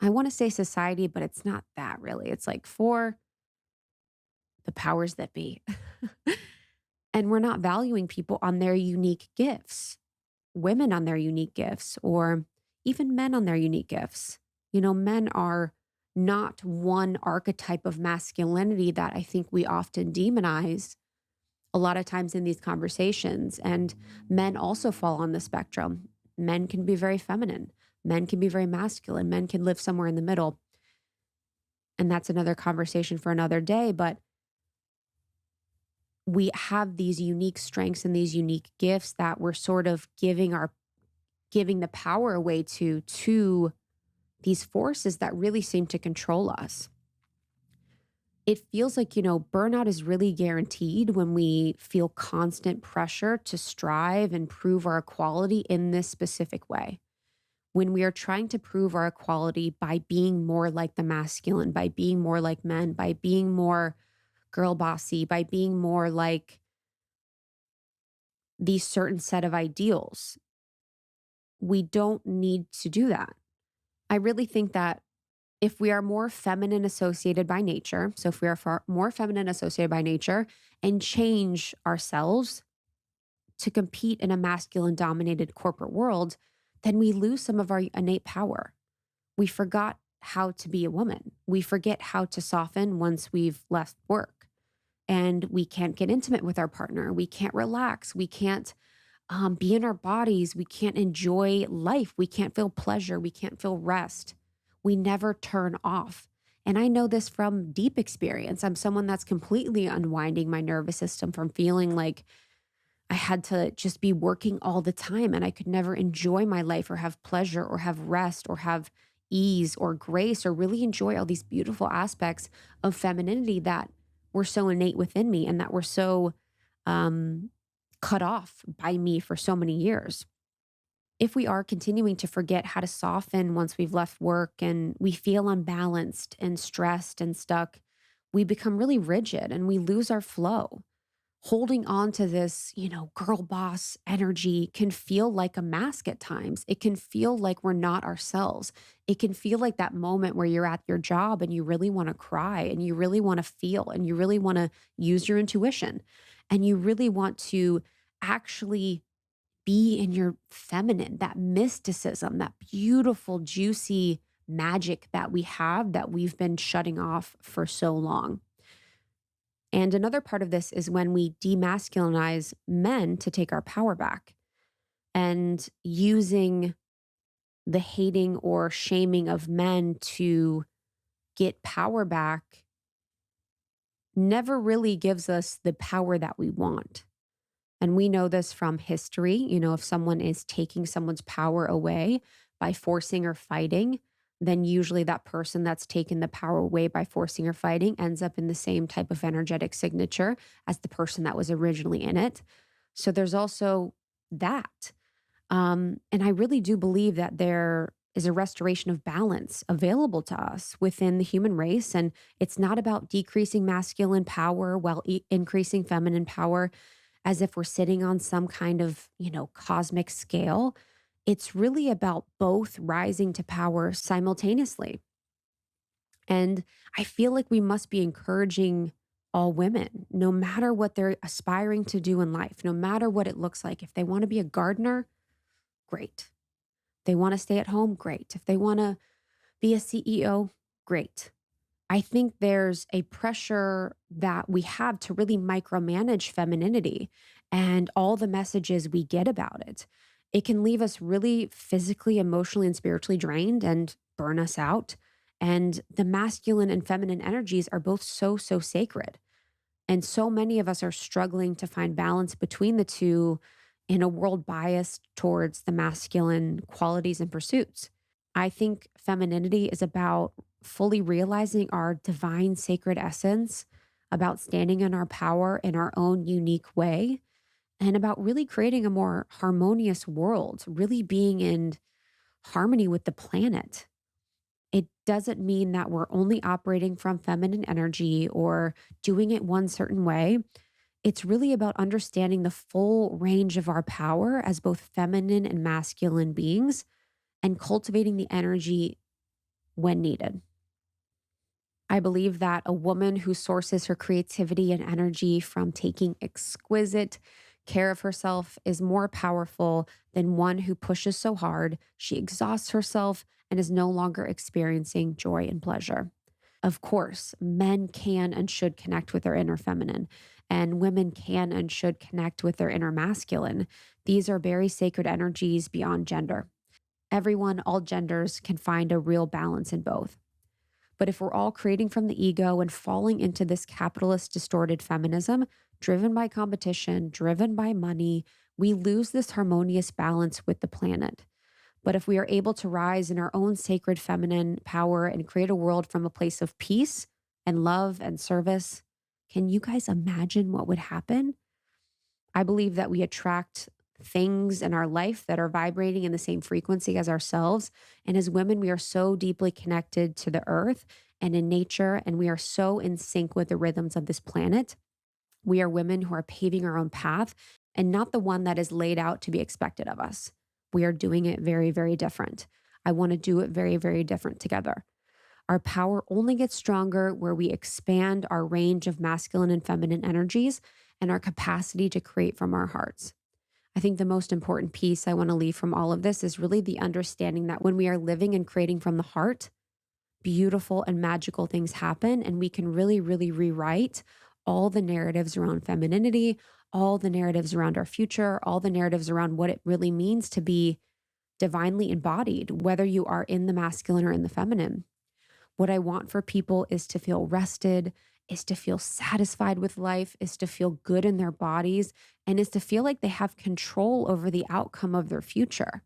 I want to say society, but it's not that really. It's like for the powers that be. And we're not valuing people on their unique gifts, women on their unique gifts, or even men on their unique gifts. Men are not one archetype of masculinity that I think we often demonize a lot of times in these conversations. And men also fall on the spectrum. Men can be very feminine, men can be very masculine, men can live somewhere in the middle. And that's another conversation for another day. But we have these unique strengths and these unique gifts that we're sort of giving the power away to these forces that really seem to control us. It feels like, burnout is really guaranteed when we feel constant pressure to strive and prove our equality in this specific way. When we are trying to prove our equality by being more like the masculine, by being more like men, by being more girl bossy, by being more like these certain set of ideals, we don't need to do that. I really think that if we are more feminine associated by nature, so if we are more feminine associated by nature and change ourselves to compete in a masculine dominated corporate world, then we lose some of our innate power. We forgot how to be a woman. We forget how to soften once we've left work. And we can't get intimate with our partner. We can't relax. We can't be in our bodies. We can't enjoy life. We can't feel pleasure. We can't feel rest. We never turn off. And I know this from deep experience. I'm someone that's completely unwinding my nervous system from feeling like I had to just be working all the time and I could never enjoy my life or have pleasure or have rest or have ease or grace or really enjoy all these beautiful aspects of femininity that were so innate within me and that were so cut off by me for so many years. If we are continuing to forget how to soften once we've left work and we feel unbalanced and stressed and stuck, we become really rigid and we lose our flow. Holding on to this, girl boss energy can feel like a mask at times. It can feel like we're not ourselves. It can feel like that moment where you're at your job and you really want to cry and you really want to feel and you really want to use your intuition and you really want to actually be in your feminine, that mysticism, that beautiful, juicy magic that we have that we've been shutting off for so long. And another part of this is when we demasculinize men to take our power back and using the hating or shaming of men to get power back never really gives us the power that we want. And we know this from history. If someone is taking someone's power away by forcing or fighting, then usually that person that's taken the power away by forcing or fighting ends up in the same type of energetic signature as the person that was originally in it. So there's also that. And I really do believe that there is a restoration of balance available to us within the human race. And it's not about decreasing masculine power while increasing feminine power as if we're sitting on some kind of, cosmic scale. It's really about both rising to power simultaneously. And I feel like we must be encouraging all women, no matter what they're aspiring to do in life, no matter what it looks like. If they want to be a gardener, great. If they want to stay at home, great. If they want to be a CEO, great. I think there's a pressure that we have to really micromanage femininity and all the messages we get about it. It can leave us really physically, emotionally, and spiritually drained and burn us out. And the masculine and feminine energies are both so, so sacred. And so many of us are struggling to find balance between the two in a world biased towards the masculine qualities and pursuits. I think femininity is about fully realizing our divine sacred essence, about standing in our power in our own unique way, and about really creating a more harmonious world, really being in harmony with the planet. It doesn't mean that we're only operating from feminine energy or doing it one certain way. It's really about understanding the full range of our power as both feminine and masculine beings and cultivating the energy when needed. I believe that a woman who sources her creativity and energy from taking exquisite care of herself is more powerful than one who pushes so hard, she exhausts herself and is no longer experiencing joy and pleasure. Of course, men can and should connect with their inner feminine, and women can and should connect with their inner masculine. These are very sacred energies beyond gender. Everyone, all genders, can find a real balance in both. But if we're all creating from the ego and falling into this capitalist distorted feminism, driven by competition, driven by money, we lose this harmonious balance with the planet. But if we are able to rise in our own sacred feminine power and create a world from a place of peace and love and service, can you guys imagine what would happen? I believe that we attract things in our life that are vibrating in the same frequency as ourselves. And as women, we are so deeply connected to the earth and in nature, and we are so in sync with the rhythms of this planet. We are women who are paving our own path and not the one that is laid out to be expected of us. We are doing it very, very different. I want to do it very, very different together. Our power only gets stronger where we expand our range of masculine and feminine energies and our capacity to create from our hearts. I think the most important piece I want to leave from all of this is really the understanding that when we are living and creating from the heart, beautiful and magical things happen, and we can really, really rewrite all the narratives around femininity, all the narratives around our future, all the narratives around what it really means to be divinely embodied, whether you are in the masculine or in the feminine. What I want for people is to feel rested, is to feel satisfied with life, is to feel good in their bodies, and is to feel like they have control over the outcome of their future,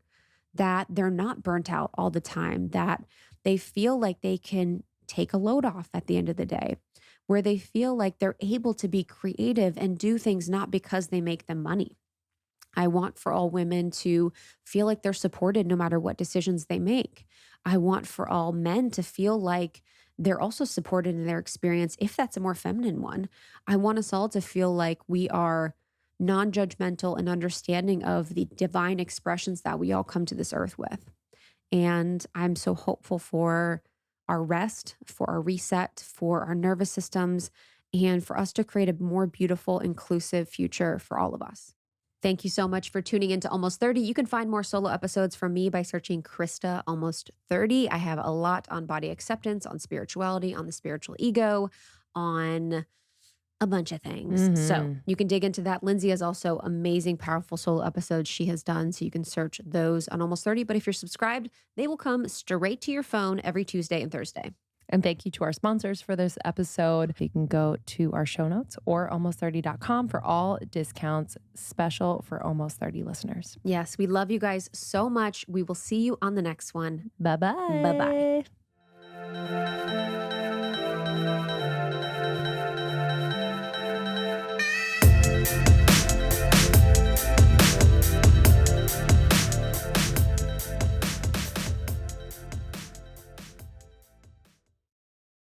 that they're not burnt out all the time, that they feel like they can take a load off at the end of the day, where they feel like they're able to be creative and do things not because they make them money. I want for all women to feel like they're supported no matter what decisions they make. I want for all men to feel like they're also supported in their experience if that's a more feminine one. I want us all to feel like we are non-judgmental and understanding of the divine expressions that we all come to this earth with. And I'm so hopeful for our rest, for our reset, for our nervous systems, and for us to create a more beautiful, inclusive future for all of us. Thank you so much for tuning into Almost 30. You can find more solo episodes from me by searching Krista Almost 30. I have a lot on body acceptance, on spirituality, on the spiritual ego, on a bunch of things. So you can dig into that. Lindsay has also amazing, powerful solo episodes she has done. So you can search those on Almost 30. But if you're subscribed, they will come straight to your phone every Tuesday and Thursday. And thank you to our sponsors for this episode. You can go to our show notes or almost30.com for all discounts special for Almost 30 listeners. Yes, we love you guys so much. We will see you on the next one. Bye-bye. Bye-bye.